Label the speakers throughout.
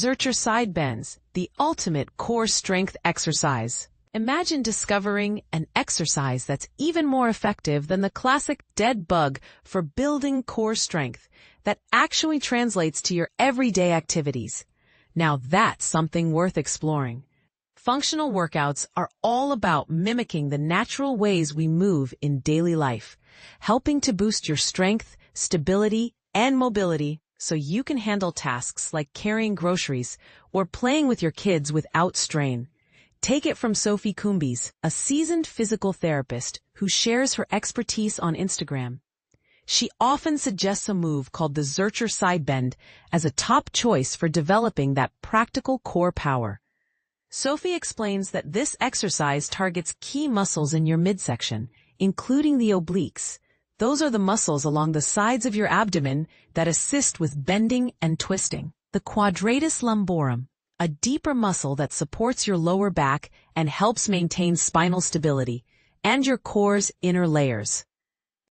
Speaker 1: Zercher side bends, the ultimate core strength exercise. Imagine discovering an exercise that's even more effective than the classic dead bug for building core strength that actually translates to your everyday activities. Now that's something worth exploring. Functional workouts are all about mimicking the natural ways we move in daily life, helping to boost your strength, stability, and mobility so you can handle tasks like carrying groceries or playing with your kids without strain. Take it from Sophie Coombes, a seasoned physical therapist who shares her expertise on Instagram. She often suggests a move called the Zercher side bend as a top choice for developing that practical core power. Sophie explains that this exercise targets key muscles in your midsection, including the obliques. Those are the muscles along the sides of your abdomen that assist with bending and twisting. The quadratus lumborum, a deeper muscle that supports your lower back and helps maintain spinal stability, and your core's inner layers.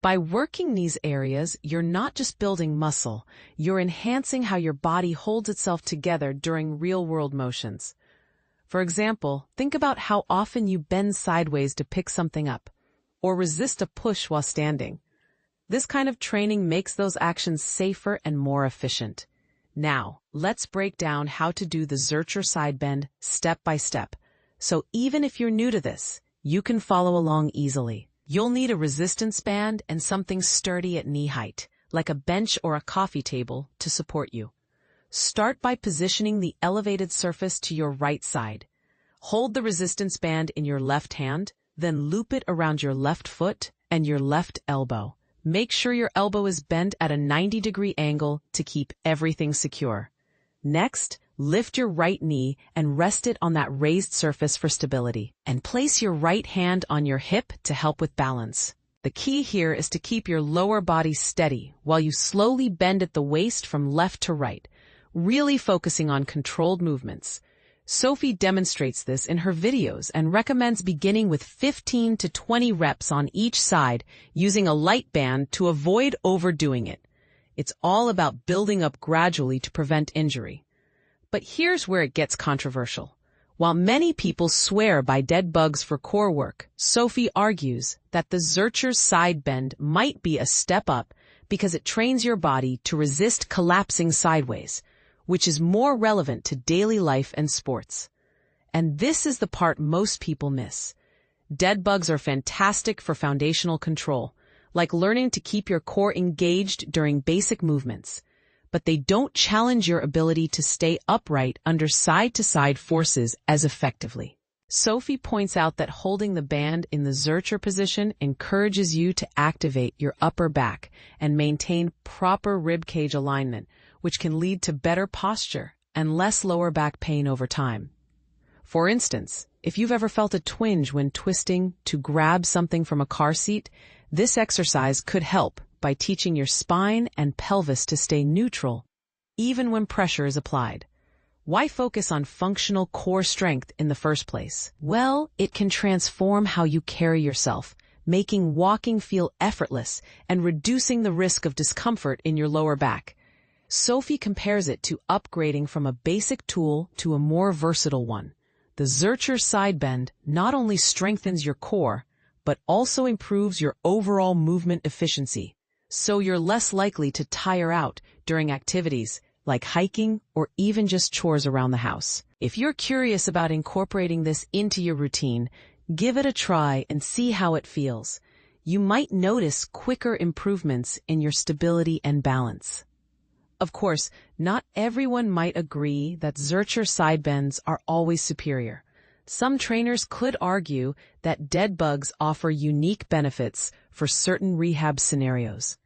Speaker 1: By working these areas, you're not just building muscle, you're enhancing how your body holds itself together during real-world motions. For example, think about how often you bend sideways to pick something up, or resist a push while standing. This kind of training makes those actions safer and more efficient. Now, let's break down how to do the Zercher side bend step by step. So even if you're new to this, you can follow along easily. You'll need a resistance band and something sturdy at knee height, like a bench or a coffee table, to support you. Start by positioning the elevated surface to your right side. Hold the resistance band in your left hand, then loop it around your left foot and your left elbow. Make sure your elbow is bent at a 90-degree angle to keep everything secure. Next, lift your right knee and rest it on that raised surface for stability. And place your right hand on your hip to help with balance. The key here is to keep your lower body steady while you slowly bend at the waist from left to right, really focusing on controlled movements. Sophie demonstrates this in her videos and recommends beginning with 15 to 20 reps on each side using a light band to avoid overdoing it. It's all about building up gradually to prevent injury. But here's where it gets controversial. While many people swear by dead bugs for core work, Sophie argues that the Zercher side bend might be a step up because it trains your body to resist collapsing sideways, which is more relevant to daily life and sports. And this is the part most people miss. Dead bugs are fantastic for foundational control, like learning to keep your core engaged during basic movements, but they don't challenge your ability to stay upright under side-to-side forces as effectively. Sophie points out that holding the band in the Zercher position encourages you to activate your upper back and maintain proper ribcage alignment, which can lead to better posture and less lower back pain over time. For instance, if you've ever felt a twinge when twisting to grab something from a car seat, this exercise could help by teaching your spine and pelvis to stay neutral, even when pressure is applied. Why focus on functional core strength in the first place? Well, it can transform how you carry yourself, making walking feel effortless and reducing the risk of discomfort in your lower back. Sophie compares it to upgrading from a basic tool to a more versatile one. The Zercher side bend not only strengthens your core, but also improves your overall movement efficiency, so you're less likely to tire out during activities like hiking or even just chores around the house. If you're curious about incorporating this into your routine, give it a try and see how it feels. You might notice quicker improvements in your stability and balance. Of course, not everyone might agree that Zercher side bends are always superior. Some trainers could argue that dead bugs offer unique benefits for certain rehab scenarios.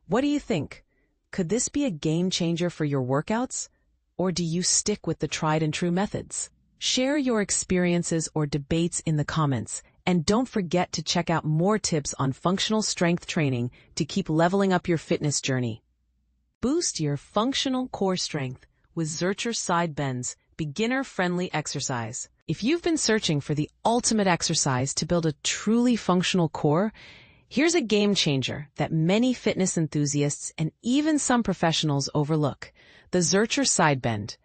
Speaker 1: What do you think? Could this be a game changer for your workouts? Or do you stick with the tried and true methods? Share your experiences or debates in the comments, and don't forget to check out more tips on functional strength training to keep leveling up your fitness journey. Boost your functional core strength with Zercher side bends, beginner-friendly exercise. If you've been searching for the ultimate exercise to build a truly functional core, here's a game changer that many fitness enthusiasts and even some professionals overlook: the Zercher side bend.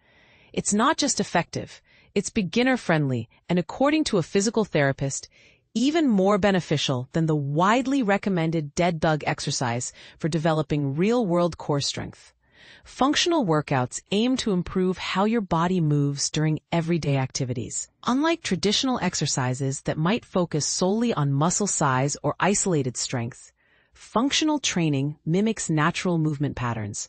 Speaker 1: It's not just effective, it's beginner-friendly, and according to a physical therapist, even more beneficial than the widely recommended dead bug exercise for developing real-world core strength. Functional workouts aim to improve how your body moves during everyday activities. Unlike traditional exercises that might focus solely on muscle size or isolated strength, functional training mimics natural movement patterns.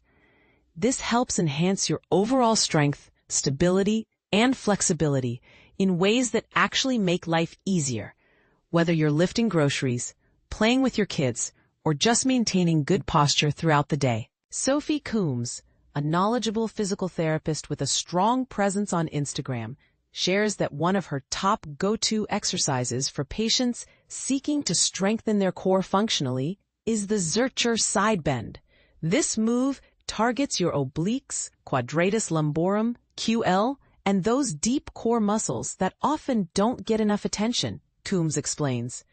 Speaker 1: This helps enhance your overall strength, stability, and flexibility in ways that actually make life easier, whether you're lifting groceries, playing with your kids, or just maintaining good posture throughout the day. Sophie Coombes, a knowledgeable physical therapist with a strong presence on Instagram, shares that one of her top go-to exercises for patients seeking to strengthen their core functionally is the Zercher side bend. This move targets your obliques, quadratus lumborum, QL, and those deep core muscles that often don't get enough attention, Coombes explains.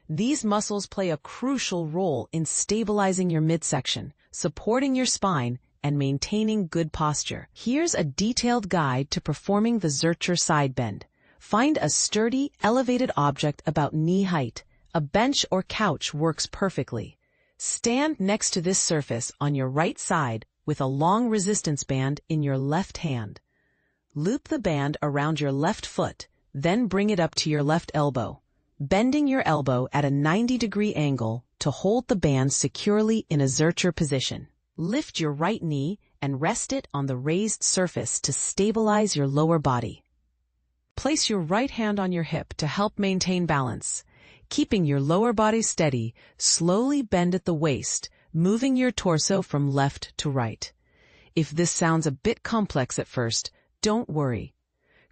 Speaker 1: These muscles play a crucial role in stabilizing your midsection, supporting your spine, and maintaining good posture. Here's a detailed guide to performing the Zercher side bend. Find a sturdy, elevated object about knee height. A bench or couch works perfectly. Stand next to this surface on your right side with a long resistance band in your left hand. Loop the band around your left foot, then bring it up to your left elbow, bending your elbow at a 90-degree angle to hold the band securely in a Zercher position. Lift your right knee and rest it on the raised surface to stabilize your lower body. Place your right hand on your hip to help maintain balance. Keeping your lower body steady, slowly bend at the waist, moving your torso from left to right. If this sounds a bit complex at first, don't worry.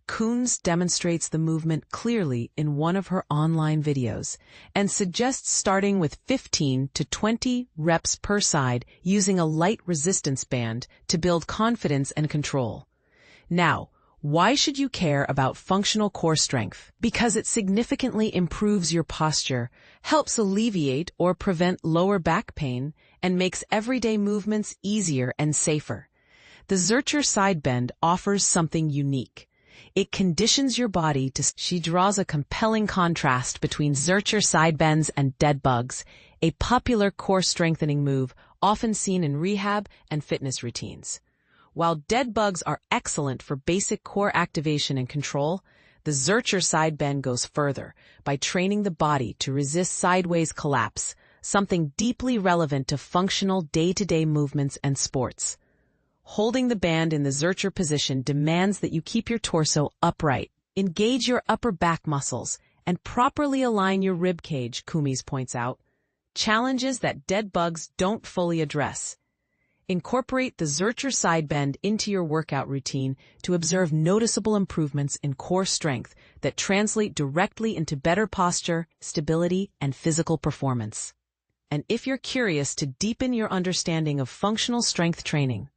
Speaker 1: Coombes demonstrates the movement clearly in one of her online videos and suggests starting with 15 to 20 reps per side using a light resistance band to build confidence and control. Now, why should you care about functional core strength? Because it significantly improves your posture, helps alleviate or prevent lower back pain, and makes everyday movements easier and safer. The Zercher side bend offers something unique. It conditions your body to... She draws a compelling contrast between Zercher side bends and dead bugs, a popular core strengthening move often seen in rehab and fitness routines. While dead bugs are excellent for basic core activation and control, the Zercher side bend goes further by training the body to resist sideways collapse, something deeply relevant to functional day-to-day movements and sports. Holding the band in the Zercher position demands that you keep your torso upright, engage your upper back muscles, and properly align your rib cage, Coombes points out, challenges that dead bugs don't fully address. Incorporate the Zercher side bend into your workout routine to observe noticeable improvements in core strength that translate directly into better posture, stability, and physical performance. And if you're curious to deepen your understanding of functional strength training,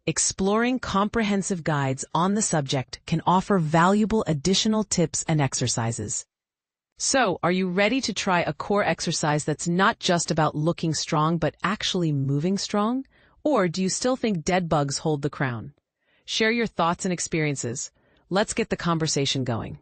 Speaker 1: exploring comprehensive guides on the subject can offer valuable additional tips and exercises. So, are you ready to try a core exercise that's not just about looking strong but actually moving strong? Or do you still think dead bugs hold the crown? Share your thoughts and experiences. Let's get the conversation going.